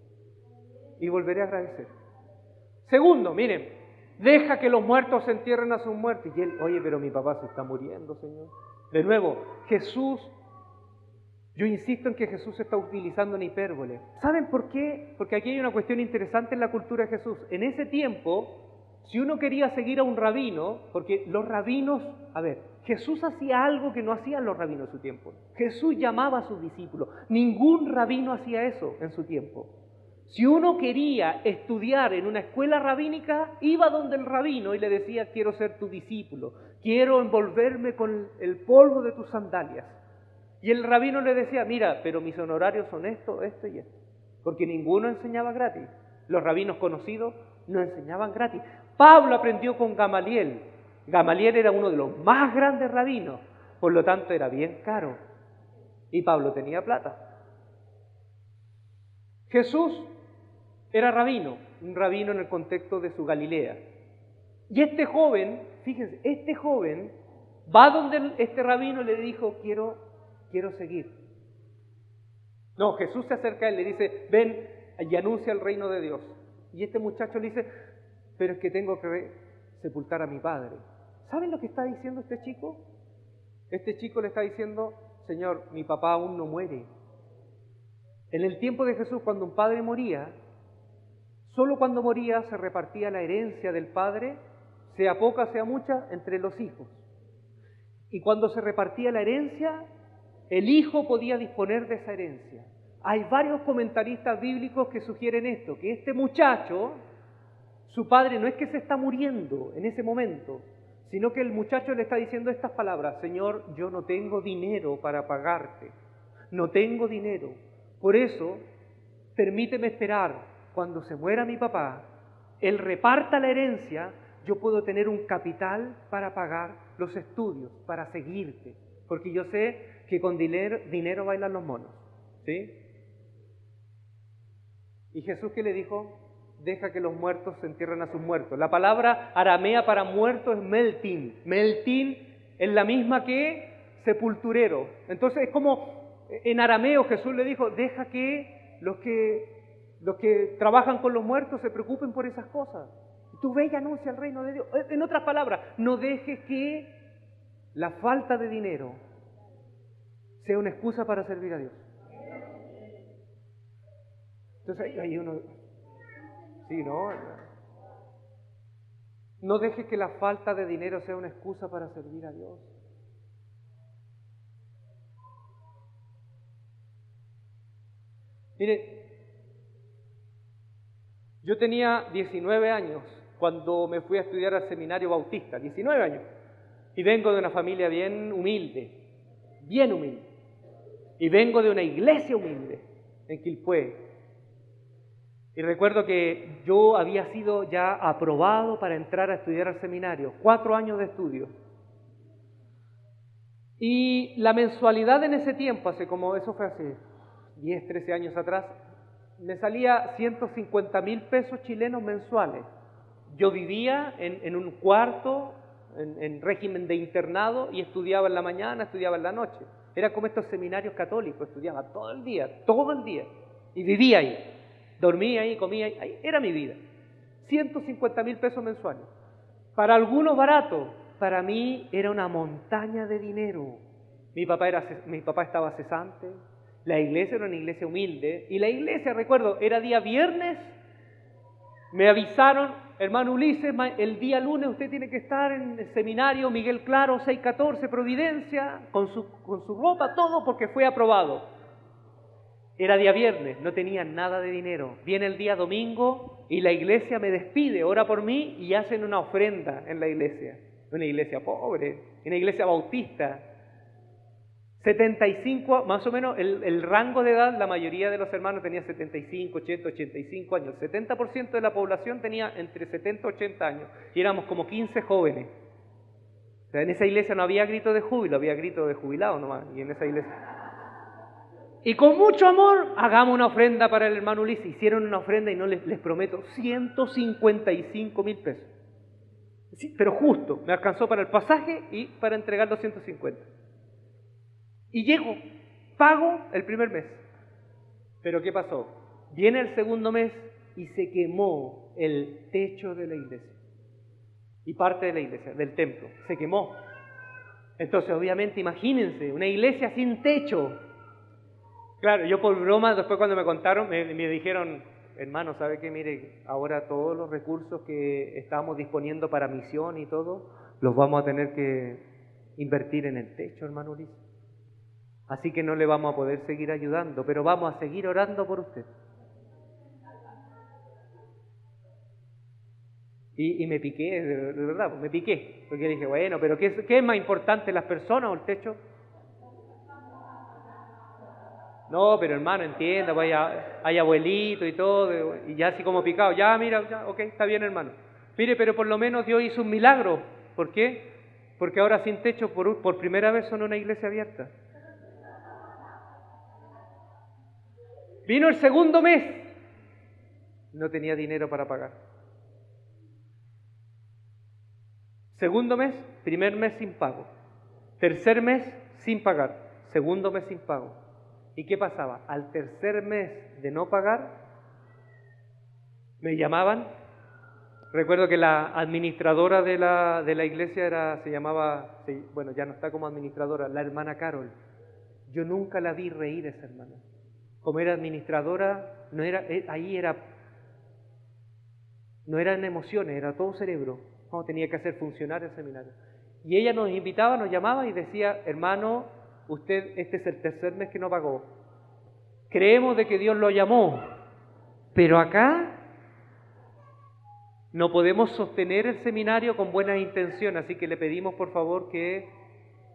Y volveré a agradecer. Segundo, miren, deja que los muertos se entierren a sus muertos. Y él, oye, pero mi papá se está muriendo, Señor. De nuevo, Jesús, yo insisto en que Jesús está utilizando una hipérbole. ¿Saben por qué? Porque aquí hay una cuestión interesante en la cultura de Jesús. En ese tiempo, si uno quería seguir a un rabino, porque los rabinos, Jesús hacía algo que no hacían los rabinos en su tiempo. Jesús llamaba a sus discípulos. Ningún rabino hacía eso en su tiempo. Si uno quería estudiar en una escuela rabínica, iba donde el rabino y le decía, quiero ser tu discípulo, quiero envolverme con el polvo de tus sandalias. Y el rabino le decía, mira, pero mis honorarios son esto, esto y esto. Porque ninguno enseñaba gratis. Los rabinos conocidos no enseñaban gratis. Pablo aprendió con Gamaliel. Gamaliel era uno de los más grandes rabinos, por lo tanto era bien caro. Y Pablo tenía plata. Jesús era rabino, un rabino en el contexto de su Galilea. Y este joven, fíjense, este joven va donde este rabino y le dijo, quiero seguir. No, Jesús se acerca a él, le dice, ven y anuncia el reino de Dios. Y este muchacho le dice, pero es que tengo que sepultar a mi padre. ¿Saben lo que está diciendo este chico? Este chico le está diciendo, Señor, mi papá aún no muere. En el tiempo de Jesús, cuando un padre moría, solo cuando moría se repartía la herencia del padre, sea poca, sea mucha, entre los hijos. Y cuando se repartía la herencia, el hijo podía disponer de esa herencia. Hay varios comentaristas bíblicos que sugieren esto, que este muchacho, su padre no es que se está muriendo en ese momento, sino que el muchacho le está diciendo estas palabras, Señor, yo no tengo dinero para pagarte, no tengo dinero, por eso permíteme esperar, cuando se muera mi papá, él reparta la herencia, yo puedo tener un capital para pagar los estudios, para seguirte, porque yo sé que con dinero bailan los monos, ¿sí? ¿Y Jesús qué le dijo? Deja que los muertos se entierren a sus muertos. La palabra aramea para muerto es meltin. Meltin es la misma que sepulturero. Entonces es como en arameo Jesús le dijo, deja que los que trabajan con los muertos se preocupen por esas cosas. Tú ve y anuncia el reino de Dios. En otras palabras, no dejes que la falta de dinero sea una excusa para servir a Dios. Entonces ahí uno... Sí, ¿no? No dejes que la falta de dinero sea una excusa para servir a Dios. Mire, yo tenía 19 años cuando me fui a estudiar al seminario bautista, 19 años, y vengo de una familia bien humilde, y vengo de una iglesia humilde en Quilpué. Y recuerdo que yo había sido ya aprobado para entrar a estudiar al seminario, 4 años de estudio. Y la mensualidad en ese tiempo, eso fue hace 10, 13 años atrás, me salía 150,000 pesos chilenos mensuales. Yo vivía en un cuarto, en régimen de internado, y estudiaba en la mañana, estudiaba en la noche. Era como estos seminarios católicos, estudiaba todo el día, y vivía ahí. Dormía ahí, comía ahí, era mi vida. 150,000 pesos mensuales. Para algunos barato, para mí era una montaña de dinero. Mi papá estaba cesante, La iglesia era una iglesia humilde, y la iglesia, recuerdo, era día viernes, me avisaron, hermano Ulises, el día lunes usted tiene que estar en el seminario Miguel Claro, 614, Providencia, con su ropa, todo, porque fue aprobado. Era día viernes, no tenía nada de dinero. Viene el día domingo y la iglesia me despide, ora por mí y hacen una ofrenda en la iglesia. Una iglesia pobre, una iglesia bautista. 75, más o menos, el rango de edad, la mayoría de los hermanos tenía 75, 80, 85 años. El 70% de la población tenía entre 70 y 80 años. Y éramos como 15 jóvenes. O sea, en esa iglesia no había grito de júbilo, había grito de jubilado nomás. Y en esa iglesia... Y con mucho amor, hagamos una ofrenda para el hermano Ulises. Hicieron una ofrenda y no les prometo, 155,000 pesos. Sí, pero justo, me alcanzó para el pasaje y para entregar los 150. Y llego, pago el primer mes. Pero ¿qué pasó? Viene el segundo mes y se quemó el techo de la iglesia. Y parte de la iglesia, del templo, se quemó. Entonces, obviamente, imagínense, una iglesia sin techo. Claro, yo por broma, después cuando me contaron, me dijeron, hermano, ¿sabe qué? Mire, ahora todos los recursos que estamos disponiendo para misión y todo, los vamos a tener que invertir en el techo, hermano Ulises. Así que no le vamos a poder seguir ayudando, pero vamos a seguir orando por usted. Y me piqué, de verdad, me piqué, porque dije, bueno, pero ¿qué es más importante, las personas o el techo? No, pero hermano, entienda, pues hay abuelito y todo, y ya así como picado, ya mira, ya, ok, está bien hermano. Mire, pero por lo menos Dios hizo un milagro. ¿Por qué? Porque ahora sin techo por primera vez son una iglesia abierta. Vino el segundo mes, no tenía dinero para pagar. Segundo mes, primer mes sin pago. Tercer mes sin pagar, segundo mes sin pago. ¿Y qué pasaba? Al tercer mes de no pagar, me llamaban. Recuerdo que la administradora de la iglesia se llamaba, bueno, ya no está como administradora, la hermana Carol. Yo nunca la vi reír esa hermana. Como era administradora, no eran emociones, era todo cerebro. No, tenía que hacer funcionar el seminario. Y ella nos invitaba, nos llamaba y decía, hermano, usted, este es el tercer mes que no pagó. Creemos de que Dios lo llamó, pero acá no podemos sostener el seminario con buenas intenciones, así que le pedimos por favor que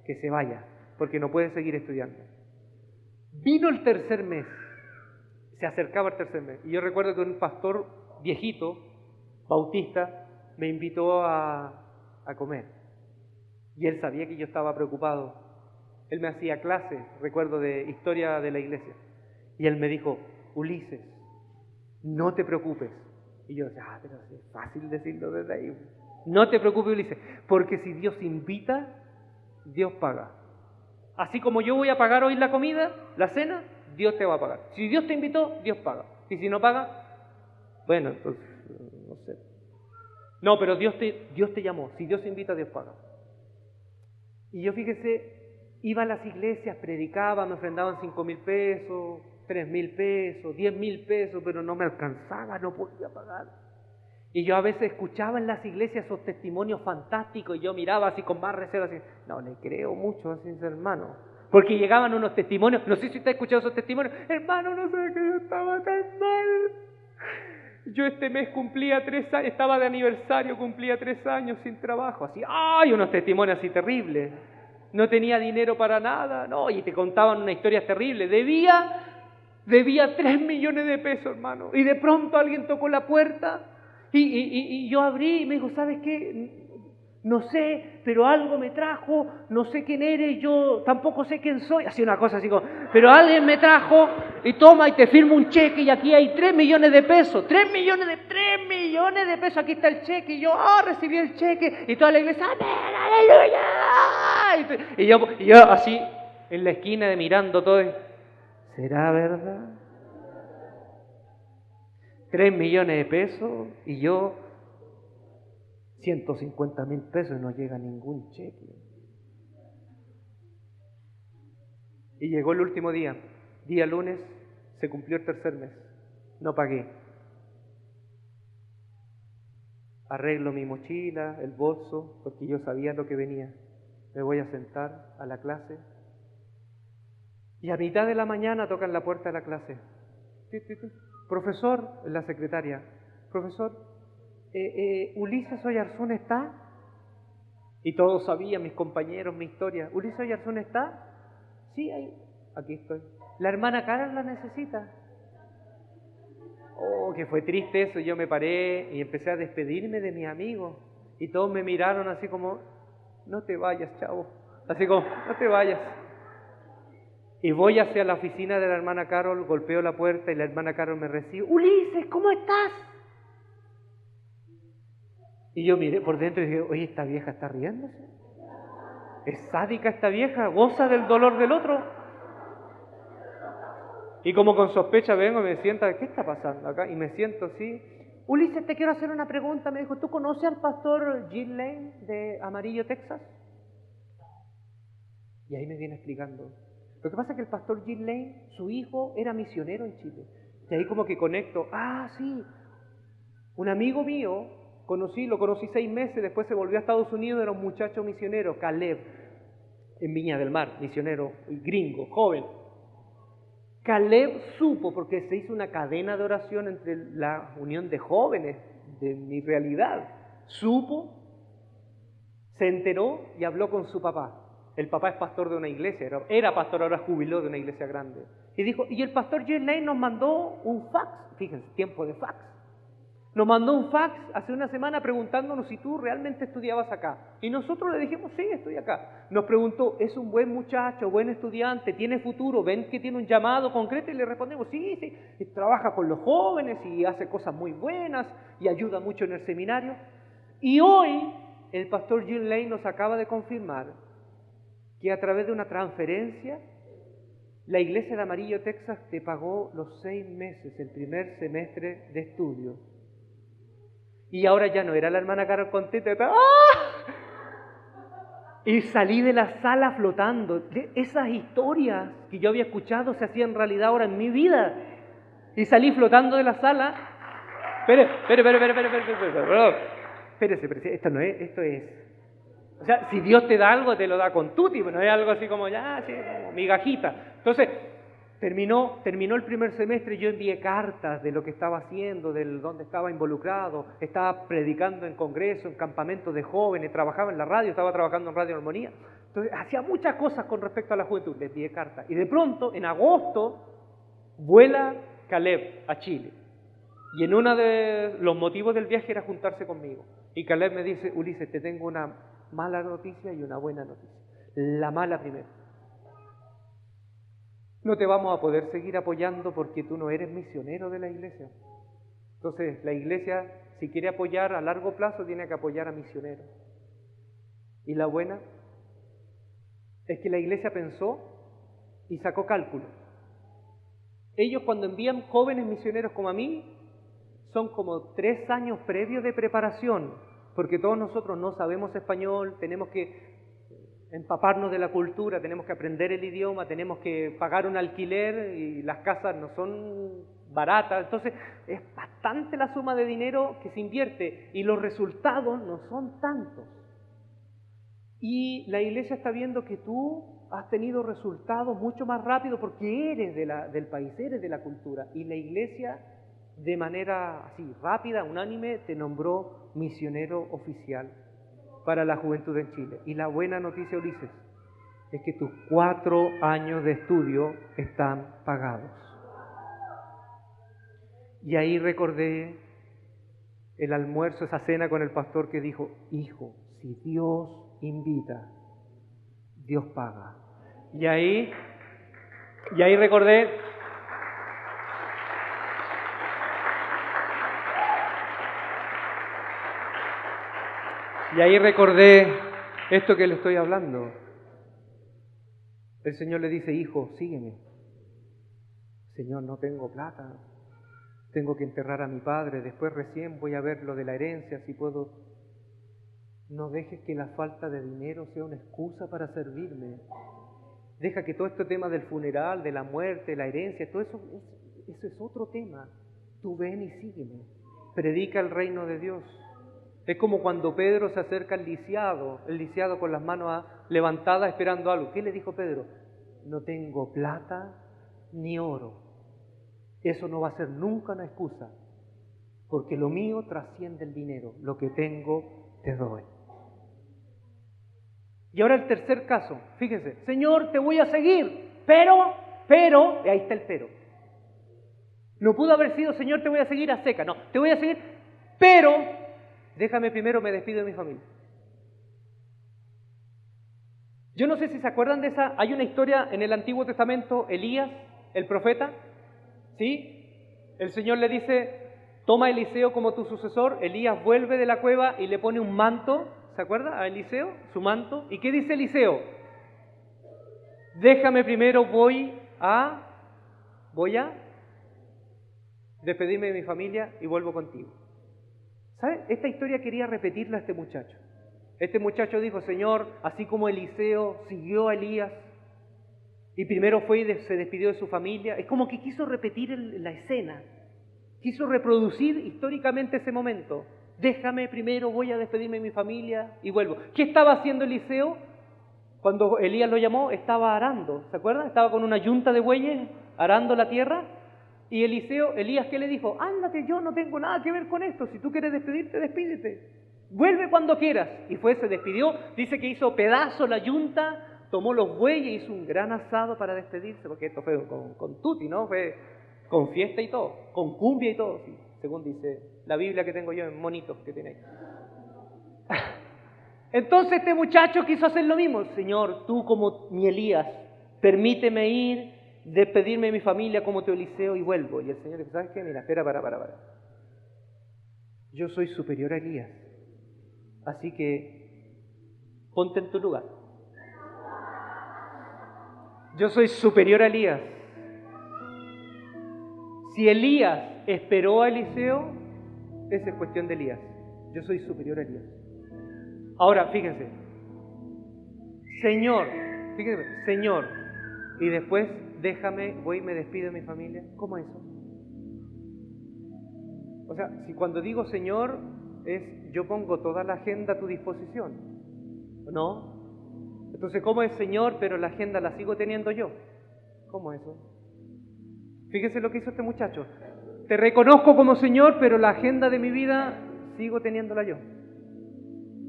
se vaya, porque no puede seguir estudiando. Vino el tercer mes, se acercaba el tercer mes, y yo recuerdo que un pastor viejito, bautista, me invitó a comer, y él sabía que yo estaba preocupado. Él me hacía clases, recuerdo, de historia de la iglesia. Y él me dijo, Ulises, no te preocupes. Y yo, pero es fácil decirlo desde ahí. No te preocupes, Ulises, porque si Dios invita, Dios paga. Así como yo voy a pagar hoy la comida, la cena, Dios te va a pagar. Si Dios te invitó, Dios paga. Y si no paga, bueno, entonces, no sé. No, pero Dios te llamó. Si Dios invita, Dios paga. Y yo, fíjese, iba a las iglesias, predicaba, me ofrendaban 5,000 pesos, 3,000 pesos, 10,000 pesos, pero no me alcanzaba, no podía pagar. Y yo a veces escuchaba en las iglesias esos testimonios fantásticos y yo miraba así con más reserva, así, no le creo mucho a ese hermano. Porque llegaban unos testimonios, no sé si usted ha escuchado esos testimonios, hermano, no sé, que yo estaba tan mal. Yo este mes cumplía 3 años, estaba de aniversario, cumplía 3 años sin trabajo, así, unos testimonios así terribles. No tenía dinero para nada, no, y te contaban una historia terrible. Debía 3 millones de pesos, hermano. Y de pronto alguien tocó la puerta y yo abrí y me dijo, ¿sabes qué? No sé, pero algo me trajo, no sé quién eres, yo tampoco sé quién soy. Así una cosa así como, pero alguien me trajo y toma y te firmo un cheque y aquí hay 3 millones de pesos. 3 millones de pesos, aquí está el cheque. Y yo, recibí el cheque. Y toda la iglesia, ¡amén, aleluya! Y yo así en la esquina mirando todo. ¿Será verdad? 3 millones de pesos y yo 150,000 pesos y no llega ningún cheque. Y llegó el último día Día lunes se cumplió el tercer mes. No pagué. Arreglo mi mochila, el bolso, porque yo sabía lo que venía. Me voy a sentar a la clase. Y a mitad de la mañana tocan la puerta de la clase. Profesor, la secretaria, profesor, ¿Ulises Oyarzún está? Y todos sabían, mis compañeros, mi historia. ¿Ulises Oyarzún está? Sí, ahí, aquí estoy. La hermana Carol la necesita. Oh, que fue triste eso. Yo me paré y empecé a despedirme de mis amigos. Y todos me miraron así como, no te vayas, chavo. Así como, no te vayas. Y voy hacia la oficina de la hermana Carol, golpeo la puerta y la hermana Carol me recibe. Ulises, ¿cómo estás? Y yo miré por dentro y dije, oye, esta vieja está riéndose. Es sádica esta vieja, goza del dolor del otro. Y como con sospecha vengo y me siento, ¿qué está pasando acá? Y me siento así. Ulises, te quiero hacer una pregunta. Me dijo, ¿tú conoces al pastor Jill Lane de Amarillo, Texas? Y ahí me viene explicando. Lo que pasa es que el pastor Jill Lane, su hijo, era misionero en Chile. Y ahí como que conecto, sí, un amigo mío, lo conocí 6 meses, después se volvió a Estados Unidos, era un muchacho misionero, Caleb, en Viña del Mar, misionero, gringo, joven. Caleb supo, porque se hizo una cadena de oración entre la unión de jóvenes de mi realidad, supo, se enteró y habló con su papá. El papá es pastor de una iglesia, era pastor, ahora jubiló de una iglesia grande. Y dijo, y el pastor Jill Lane nos mandó un fax, fíjense, tiempo de fax. Nos mandó un fax hace una semana preguntándonos si tú realmente estudiabas acá. Y nosotros le dijimos, sí, estoy acá. Nos preguntó, ¿es un buen muchacho, buen estudiante, tiene futuro, ven que tiene un llamado concreto? Y le respondimos, sí, y trabaja con los jóvenes y hace cosas muy buenas y ayuda mucho en el seminario. Y hoy el pastor Jill Lane nos acaba de confirmar que a través de una transferencia, la iglesia de Amarillo, Texas, te pagó los 6 meses, el primer semestre de estudio. Y ahora ya no era la hermana Carol contenta. Y salí de la sala flotando. Esas historias que yo había escuchado se hacían realidad ahora en mi vida. Y salí flotando de la sala. Espérese, esto no es, esto es... O sea, si Dios te da algo, te lo da con tutti, no es algo así como, ya, sí, como migajita. Entonces, terminó el primer semestre, yo envié cartas de lo que estaba haciendo, de dónde estaba involucrado, estaba predicando en congresos, en campamentos de jóvenes, trabajaba en la radio, estaba trabajando en Radio Armonía. Entonces, hacía muchas cosas con respecto a la juventud, le envié cartas. Y de pronto, en agosto, vuela Caleb a Chile. Y en uno de los motivos del viaje era juntarse conmigo. Y Caleb me dice, Ulises, te tengo una mala noticia y una buena noticia. La mala primero. No te vamos a poder seguir apoyando porque tú no eres misionero de la iglesia. Entonces, la iglesia, si quiere apoyar a largo plazo, tiene que apoyar a misioneros. Y la buena es que la iglesia pensó y sacó cálculo. Ellos cuando envían jóvenes misioneros como a mí, son como 3 años previos de preparación, porque todos nosotros no sabemos español, tenemos que empaparnos de la cultura, tenemos que aprender el idioma, tenemos que pagar un alquiler y las casas no son baratas, entonces es bastante la suma de dinero que se invierte y los resultados no son tantos. Y la iglesia está viendo que tú has tenido resultados mucho más rápido porque eres del país, eres de la cultura, y la iglesia de manera así rápida, unánime, te nombró misionero oficial para la juventud en Chile. Y la buena noticia, Ulises, es que tus 4 años de estudio están pagados. Y ahí recordé el almuerzo, esa cena con el pastor que dijo, hijo, si Dios invita, Dios paga. Y ahí recordé... Y ahí recordé esto que le estoy hablando. El Señor le dice, hijo, sígueme. Señor, no tengo plata. Tengo que enterrar a mi padre. Después recién voy a ver lo de la herencia, si puedo. No dejes que la falta de dinero sea una excusa para servirme. Deja que todo este tema del funeral, de la muerte, la herencia, todo eso es otro tema. Tú ven y sígueme. Predica el reino de Dios. Es como cuando Pedro se acerca al lisiado, el lisiado con las manos levantadas esperando algo. ¿Qué le dijo Pedro? No tengo plata ni oro. Eso no va a ser nunca una excusa, porque lo mío trasciende el dinero. Lo que tengo, te doy. Y ahora el tercer caso, fíjense, Señor, te voy a seguir, pero, y ahí está el pero. No pudo haber sido, Señor, te voy a seguir a seca, no, te voy a seguir, pero déjame primero, me despido de mi familia. Yo no sé si se acuerdan de esa, hay una historia en el Antiguo Testamento, Elías, el profeta, ¿sí? El Señor le dice, toma a Eliseo como tu sucesor, Elías vuelve de la cueva y le pone un manto, ¿se acuerda? A Eliseo, su manto. ¿Y qué dice Eliseo? Déjame primero, voy a despedirme de mi familia y vuelvo contigo. ¿Sabe? Esta historia quería repetirla a este muchacho. Este muchacho dijo, Señor, así como Eliseo siguió a Elías y primero fue y se despidió de su familia, es como que quiso repetir la escena, quiso reproducir históricamente ese momento. Déjame primero, voy a despedirme de mi familia y vuelvo. ¿Qué estaba haciendo Eliseo? Cuando Elías lo llamó, estaba arando, ¿se acuerdan? Estaba con una yunta de bueyes arando la tierra. Y Elías, ¿qué le dijo? Ándate, yo no tengo nada que ver con esto. Si tú quieres despedirte, despídete. Vuelve cuando quieras. Y se despidió. Dice que hizo pedazo la yunta, tomó los bueyes y hizo un gran asado para despedirse, porque esto fue con tutti, ¿no? Fue con fiesta y todo, con cumbia y todo, sí, según dice la Biblia que tengo yo en monitos que tiene ahí. Entonces este muchacho quiso hacer lo mismo. Señor, tú como mi Elías, permíteme ir, despedirme de mi familia como tu Eliseo y vuelvo. Y el Señor dijo, ¿sabes qué? Mira, espera, para. Yo soy superior a Elías, así que ponte en tu lugar. Yo soy superior a Elías. Si Elías esperó a Eliseo, esa es cuestión de Elías. Yo soy superior a Elías. Ahora, fíjense. Señor, y después déjame, voy y me despido de mi familia. ¿Cómo es eso? O sea, si cuando digo Señor, yo pongo toda la agenda a tu disposición, ¿no? Entonces, ¿cómo es Señor, pero la agenda la sigo teniendo yo? ¿Cómo es eso? Fíjese lo que hizo este muchacho. Te reconozco como Señor, pero la agenda de mi vida sigo teniéndola yo.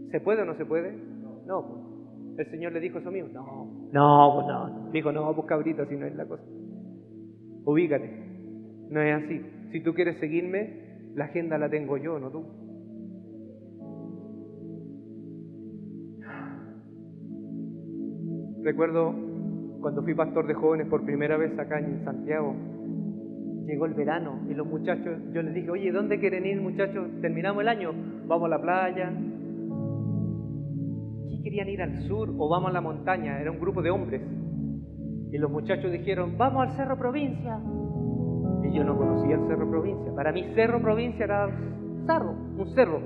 ¿Se puede o no se puede? No, pues. El Señor le dijo eso mismo. No. Dijo, no, pues cabrita, así no es la cosa. Ubícate. No es así. Si tú quieres seguirme, la agenda la tengo yo, no tú. Recuerdo cuando fui pastor de jóvenes por primera vez acá en Santiago, llegó el verano y los muchachos, yo les dije, oye, ¿dónde quieren ir, muchachos? Terminamos el año, vamos a la playa. ¿Qué querían ir al sur o vamos a la montaña? Era un grupo de hombres. Y los muchachos dijeron, vamos al Cerro Provincia. Y yo no conocía el Cerro Provincia. Para mí Cerro Provincia era un cerro.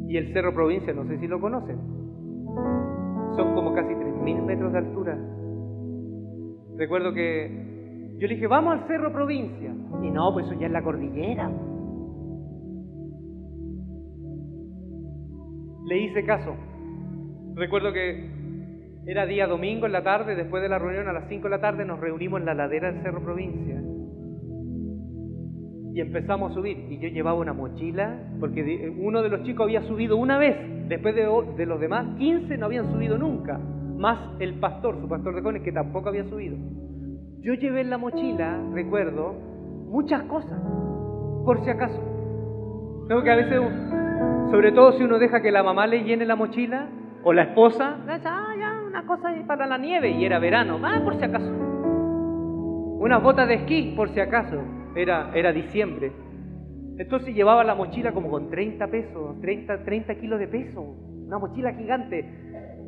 Y el Cerro Provincia, no sé si lo conocen, son como casi 3.000 metros de altura. Recuerdo que yo le dije, vamos al Cerro Provincia. Y no, pues eso ya es la cordillera. Le hice caso. Recuerdo que era día domingo en la tarde, después de la reunión a las 5 de la tarde nos reunimos en la ladera del Cerro Provincia. Y empezamos a subir. Y yo llevaba una mochila, porque uno de los chicos había subido una vez. Después de los demás, 15 no habían subido nunca. Más el pastor, su pastor de jóvenes, que tampoco había subido. Yo llevé en la mochila, recuerdo, muchas cosas, por si acaso. Creo que a veces, sobre todo si uno deja que la mamá le llene la mochila, o la esposa, ya, una cosa para la nieve, y era verano, por si acaso. Unas botas de esquí, por si acaso, era diciembre. Entonces llevaba la mochila como con 30 pesos, 30 kilos de peso, una mochila gigante.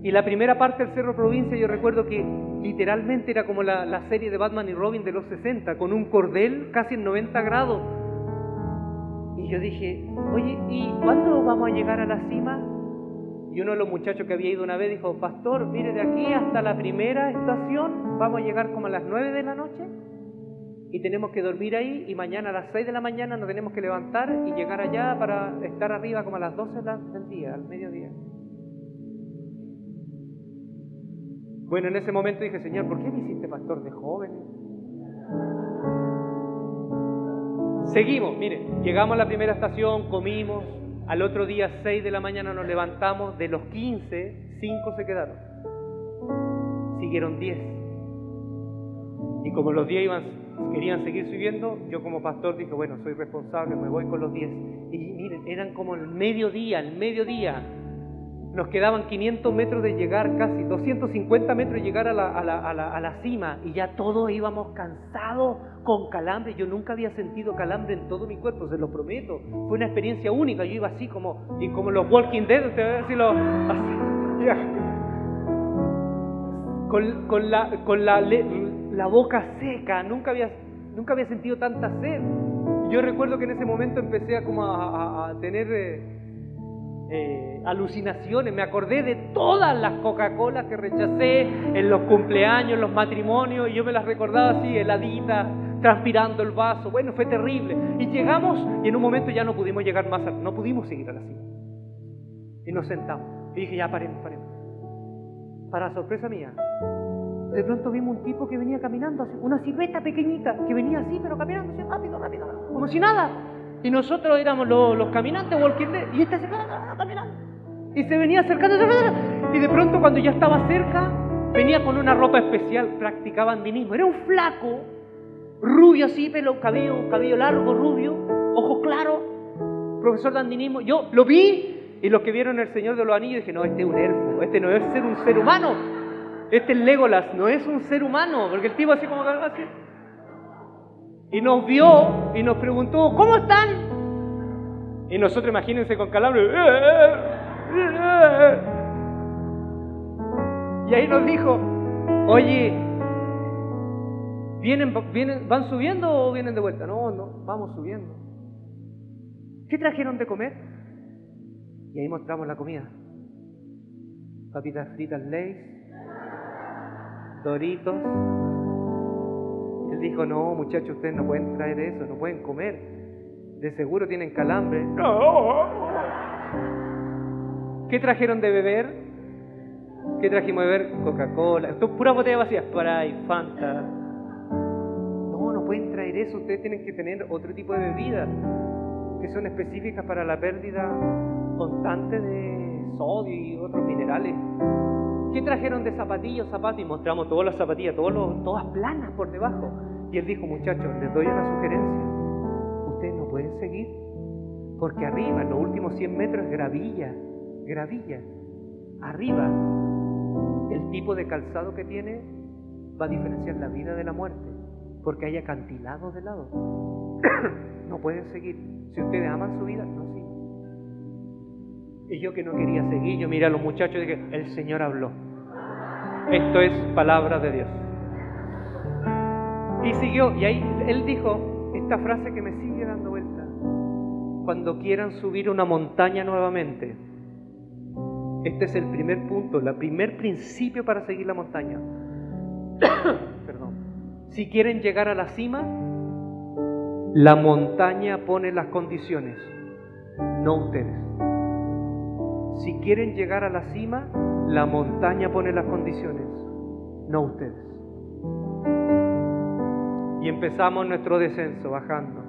Y la primera parte del Cerro Provincia yo recuerdo que literalmente era como la serie de Batman y Robin de los 60, con un cordel casi en 90 grados. Y yo dije, oye, ¿y cuándo vamos a llegar a la cima? Y uno de los muchachos que había ido una vez dijo, pastor, mire, de aquí hasta la primera estación vamos a llegar como a las 9 de la noche y tenemos que dormir ahí y mañana a las 6 de la mañana nos tenemos que levantar y llegar allá para estar arriba como a las 12 del día, al mediodía. Bueno, en ese momento dije, Señor, ¿por qué me hiciste pastor de jóvenes? Seguimos, mire, llegamos a la primera estación, comimos, al otro día 6 de la mañana nos levantamos, de los 15, 5 se quedaron, siguieron 10. Y como los 10 querían seguir subiendo, yo como pastor dije, bueno, soy responsable, me voy con los 10. Y miren, eran como el mediodía, nos quedaban 500 metros de llegar, casi 250 metros de llegar a la cima, y ya todos íbamos cansados, con calambre. Yo nunca había sentido calambre en todo mi cuerpo, se lo prometo. Fue una experiencia única. Yo iba así como los Walking Dead, ustedes así con la boca seca. Nunca había sentido tanta sed. Yo recuerdo que en ese momento empecé a tener alucinaciones. Me acordé de todas las Coca-Cola que rechacé en los cumpleaños, en los matrimonios, y yo me las recordaba así, heladitas, transpirando el vaso. Bueno, fue terrible. Y llegamos y en un momento ya no pudimos llegar más, no pudimos seguir a la cima. Y nos sentamos. Y dije, ya paremos. Para sorpresa mía, de pronto vimos un tipo que venía caminando, una silueta pequeñita, que venía así, pero caminando así, rápido, como si nada. Y nosotros éramos los caminantes, Walking Dead, y este se quedaba caminando. Y se venía acercando, y de pronto cuando ya estaba cerca, venía con una ropa especial, practicaba andinismo. Era un flaco, rubio así, cabello largo, rubio, ojos claros, profesor de andinismo. Yo lo vi, y los que vieron El Señor de los Anillos, dije, no, este es un elfo, este no es un ser humano. Este es Legolas, no es un ser humano, porque el tipo así como así. Y nos vio y nos preguntó, ¿cómo están? Y nosotros, imagínense, con calambre. Y ahí nos dijo, oye, ¿van subiendo o vienen de vuelta? No, vamos subiendo. ¿Qué trajeron de comer? Y ahí mostramos la comida. Papitas fritas Lay's, Doritos. Él dijo, no, muchachos, ustedes no pueden traer eso, no pueden comer. De seguro tienen calambre. No. ¿Qué trajeron de beber? ¿Qué trajimos de beber? Coca-Cola. Esto es pura botella vacía. Sprite, Fanta. No pueden traer eso. Ustedes tienen que tener otro tipo de bebidas que son específicas para la pérdida constante de sodio y otros minerales. ¿Qué trajeron de zapatos? Y mostramos todas las zapatillas, todas planas por debajo. Y él dijo, muchachos, les doy una sugerencia. Ustedes no pueden seguir, porque arriba, en los últimos 100 metros, es gravilla. Arriba, el tipo de calzado que tiene va a diferenciar la vida de la muerte, porque hay acantilados de lado. No pueden seguir. Si ustedes aman su vida, no sigan. Y yo que no quería seguir, yo miré a los muchachos y dije, el Señor habló. Esto es palabra de Dios. Y siguió, y ahí él dijo esta frase que me sigue dando vuelta. Cuando quieran subir una montaña nuevamente, este es el primer punto, el primer principio para seguir la montaña. Perdón. Si quieren llegar a la cima, la montaña pone las condiciones, no ustedes. Si quieren llegar a la cima, la montaña pone las condiciones, no ustedes. Y empezamos nuestro descenso, bajando.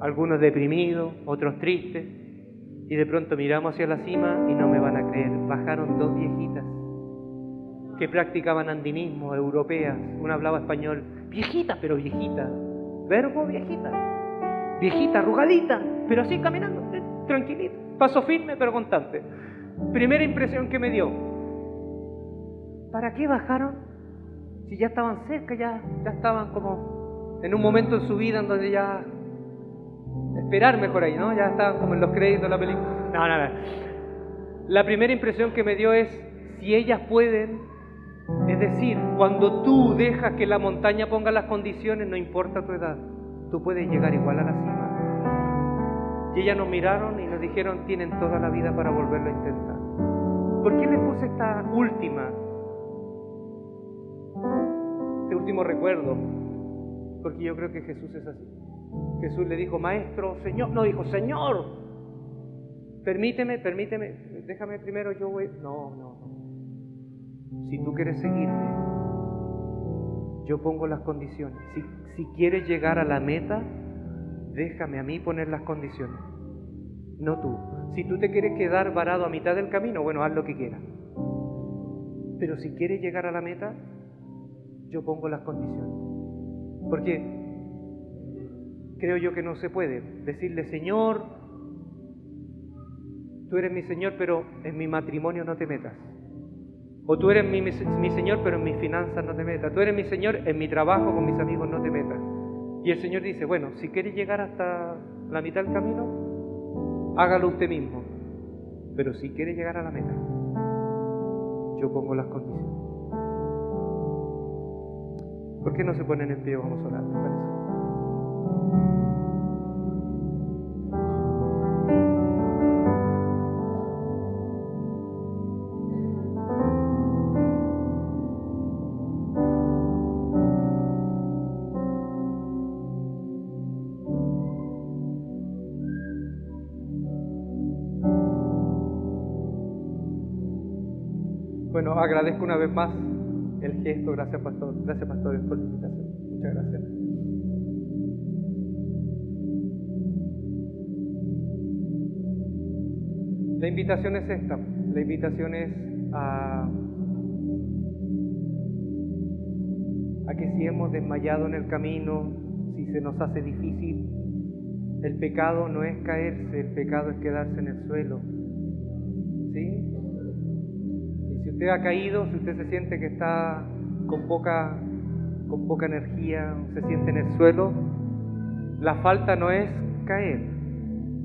Algunos deprimidos, otros tristes. Y de pronto miramos hacia la cima y no me van a creer. Bajaron 2 viejitas que practicaban andinismo, europeas. Una hablaba español, viejita, pero viejita. Verbo viejita. Viejita, arrugadita, pero así caminando, tranquilita. Paso firme, pero constante. Primera impresión que me dio. ¿Para qué bajaron? Si ya estaban cerca, ya estaban como en un momento en su vida en donde ya esperar mejor ahí, ¿no? Ya estaban como en los créditos de la película. No. La primera impresión que me dio es, si ellas pueden, es decir, cuando tú dejas que la montaña ponga las condiciones, no importa tu edad, tú puedes llegar igual a la cima. Y ellas nos miraron y nos dijeron, tienen toda la vida para volverlo a intentar. ¿Por qué les puse este último recuerdo? Porque yo creo que Jesús es así. Jesús le dijo, maestro, Señor, no dijo, Señor, permíteme, déjame primero, yo voy. No. Si tú quieres seguirme, yo pongo las condiciones. Si quieres llegar a la meta, déjame a mí poner las condiciones, no tú. Si tú te quieres quedar varado a mitad del camino, bueno, haz lo que quieras. Pero si quieres llegar a la meta, yo pongo las condiciones. Porque creo yo que no se puede decirle, Señor, tú eres mi Señor, pero en mi matrimonio no te metas. O tú eres mi Señor, pero en mis finanzas no te metas. Tú eres mi Señor, en mi trabajo con mis amigos no te metas. Y el Señor dice, bueno, si quieres llegar hasta la mitad del camino, hágalo usted mismo. Pero si quieres llegar a la meta, yo pongo las condiciones. ¿Por qué no se ponen en pie? Vamos a orar, ¿me parece? Bueno, agradezco una vez más el gesto. Gracias, pastor. Gracias, pastores, por la invitación. Muchas gracias. La invitación es esta. La invitación es a que si hemos desmayado en el camino, si se nos hace difícil, el pecado no es caerse, el pecado es quedarse en el suelo. ¿Sí? Si usted ha caído, si usted se siente que está con poca energía, se siente en el suelo, la falta no es caer.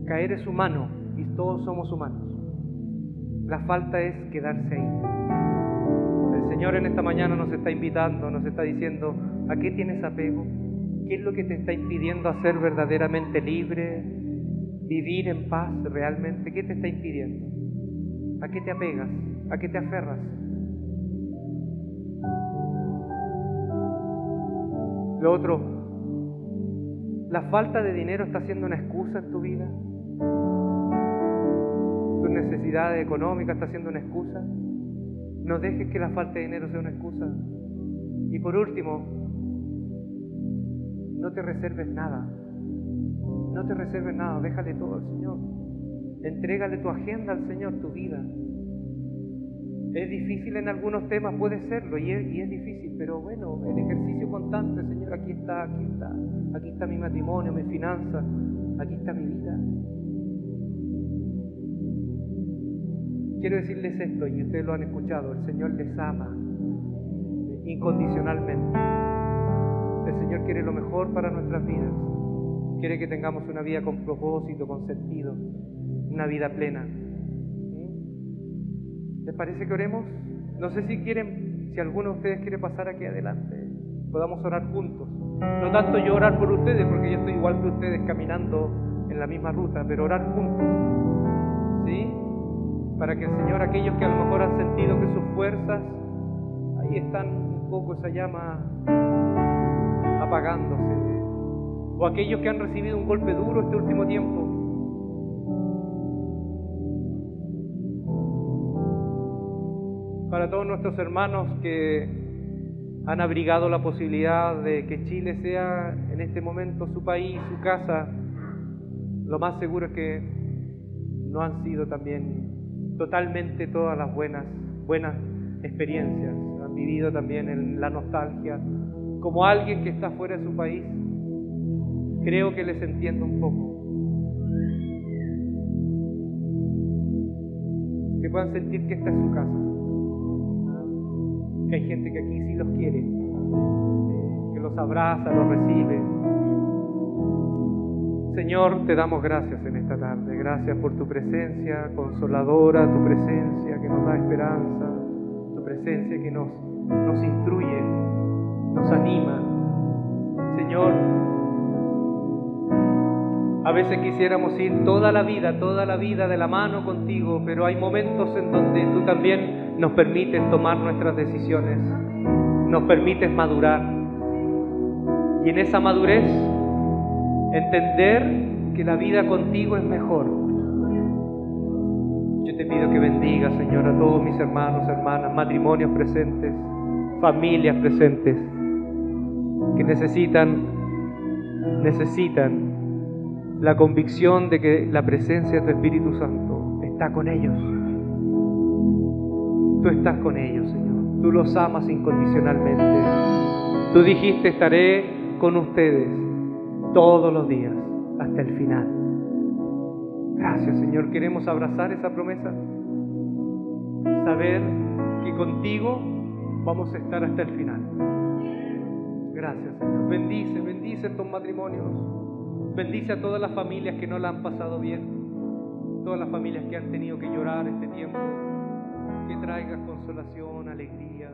Caer es humano y todos somos humanos. La falta es quedarse ahí. El Señor en esta mañana nos está invitando, nos está diciendo, ¿a qué tienes apego? ¿Qué es lo que te está impidiendo a ser verdaderamente libre, vivir en paz realmente? ¿Qué te está impidiendo? ¿A qué te apegas? ¿A qué te aferras? Lo otro, ¿la falta de dinero está siendo una excusa en tu vida? ¿Tu necesidad económica está siendo una excusa? No dejes que la falta de dinero sea una excusa. Y por último, no te reserves nada. No te reserves nada, déjale todo al Señor. Entrégale tu agenda al Señor, tu vida. Es difícil en algunos temas, puede serlo, y es difícil, pero bueno, el ejercicio constante, Señor, aquí está mi matrimonio, mis finanzas, aquí está mi vida. Quiero decirles esto, y ustedes lo han escuchado, el Señor les ama incondicionalmente. El Señor quiere lo mejor para nuestras vidas, quiere que tengamos una vida con propósito, con sentido, una vida plena. ¿Les parece que oremos? No sé si alguno de ustedes quiere pasar aquí adelante, podamos orar juntos. No tanto yo orar por ustedes, porque yo estoy igual que ustedes caminando en la misma ruta, pero orar juntos, ¿sí? Para que el Señor, aquellos que a lo mejor han sentido que sus fuerzas, ahí están un poco esa llama apagándose, o aquellos que han recibido un golpe duro este último tiempo, para todos nuestros hermanos que han abrigado la posibilidad de que Chile sea en este momento su país, su casa, lo más seguro es que no han sido también totalmente todas las buenas experiencias. Han vivido también en la nostalgia. Como alguien que está fuera de su país, creo que les entiendo un poco. Que puedan sentir que esta es su casa. Que hay gente que aquí sí los quiere, que los abraza, los recibe. Señor, te damos gracias en esta tarde. Gracias por tu presencia consoladora, tu presencia que nos da esperanza, tu presencia que nos instruye, nos anima. Señor, A veces quisiéramos ir toda la vida de la mano contigo, pero hay momentos en donde tú también nos permites tomar nuestras decisiones, nos permites madurar. Y en esa madurez, entender que la vida contigo es mejor. Yo te pido que bendiga, Señor, a todos mis hermanos, hermanas, matrimonios presentes, familias presentes, que necesitan la convicción de que la presencia de tu Espíritu Santo está con ellos. Tú estás con ellos, Señor. Tú los amas incondicionalmente. Tú dijiste, estaré con ustedes todos los días hasta el final. Gracias, Señor. Queremos abrazar esa promesa. Saber que contigo vamos a estar hasta el final. Gracias, Señor. Bendice estos matrimonios. Bendice a todas las familias que no la han pasado bien. Todas las familias que han tenido que llorar este tiempo. Que traigas consolación, alegría.